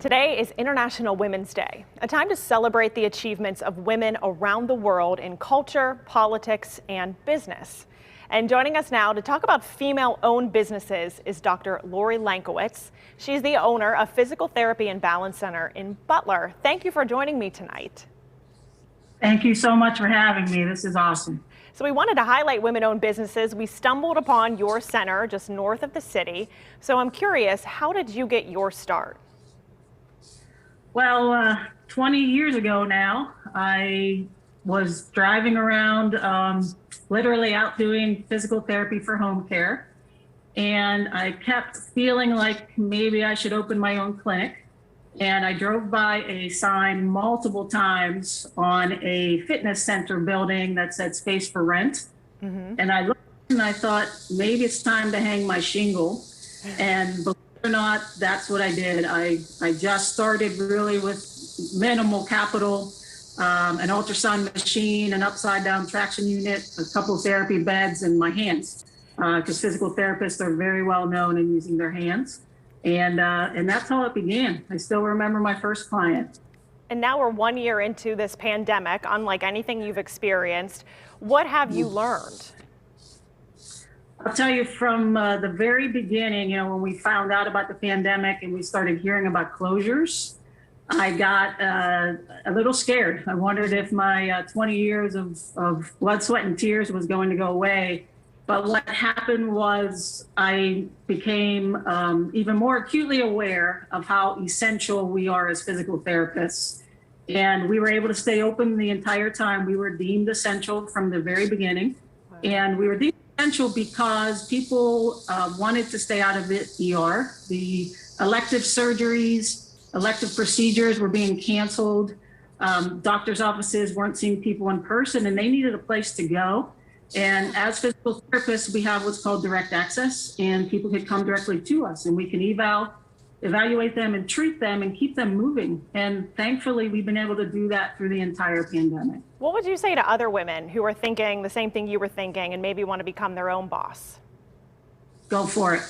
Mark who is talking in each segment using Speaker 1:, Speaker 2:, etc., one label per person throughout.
Speaker 1: Today is International Women's Day, a time to celebrate the achievements of women around the world in culture, politics, and business. And joining us now to talk about female-owned businesses is Dr. Lorri Lankiewicz. She's the owner of Physical Therapy and Balance Center in Butler. Thank you for joining me tonight.
Speaker 2: Thank you so much for having me. This is awesome.
Speaker 1: So we wanted to highlight women-owned businesses. We stumbled upon your center just north of the city. So I'm curious, how did you get your start?
Speaker 2: Well, 20 years ago now, I was driving around, literally out doing physical therapy for home care. And I kept feeling like maybe I should open my own clinic. And I drove by a sign multiple times on a fitness center building that said space for rent. And I looked and I thought, maybe it's time to hang my shingle. And believe it or not, that's what I did. I just started really with minimal capital, an ultrasound machine, an upside down traction unit, a couple of therapy beds, and my hands, because physical therapists are very well known in using their hands. And that's how it began. I still remember my first client.
Speaker 1: And now we're 1 year into this pandemic, unlike anything you've experienced. What have you learned?
Speaker 2: I'll tell you from the very beginning, when we found out about the pandemic and we started hearing about closures, I got a little scared. I wondered if my 20 years of blood, sweat, and tears was going to go away. But what happened was I became even more acutely aware of how essential we are as physical therapists. And we were able to stay open the entire time. We were deemed essential from the very beginning. Wow. And we were deemed essential because people wanted to stay out of the ER. The elective surgeries, elective procedures were being canceled. Doctors' offices weren't seeing people in person, and they needed a place to go. And as physical therapists, we have what's called direct access, and people could come directly to us, and we can evaluate them and treat them and keep them moving. And thankfully, we've been able to do that through the entire pandemic.
Speaker 1: What would you say to other women who are thinking the same thing you were thinking and maybe want to become their own boss?
Speaker 2: Go for it.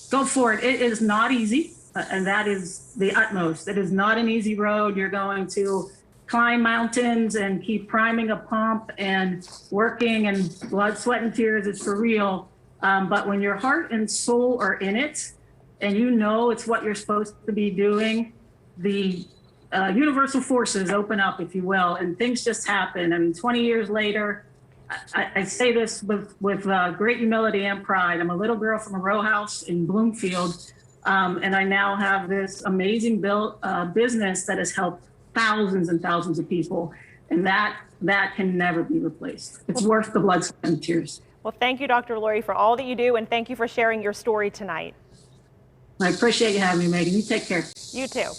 Speaker 2: Go for it. It is not easy, and that is the utmost. It is not an easy road. You're going to climb mountains and keep priming a pump and working, and blood, sweat, and tears is for real. But when your heart and soul are in it, and you know it's what you're supposed to be doing, the universal forces open up, if you will, and things just happen. I mean, 20 years later, I say this with great humility and pride. I'm a little girl from a row house in Bloomfield, and I now have this amazing business that has helped thousands and thousands of people, and that can never be replaced. It's worth the blood, sweat, and tears.
Speaker 1: Well, thank you, Dr. Lorri, for all that you do, and thank you for sharing your story tonight.
Speaker 2: I appreciate you having me, Megan. You take care.
Speaker 1: You too.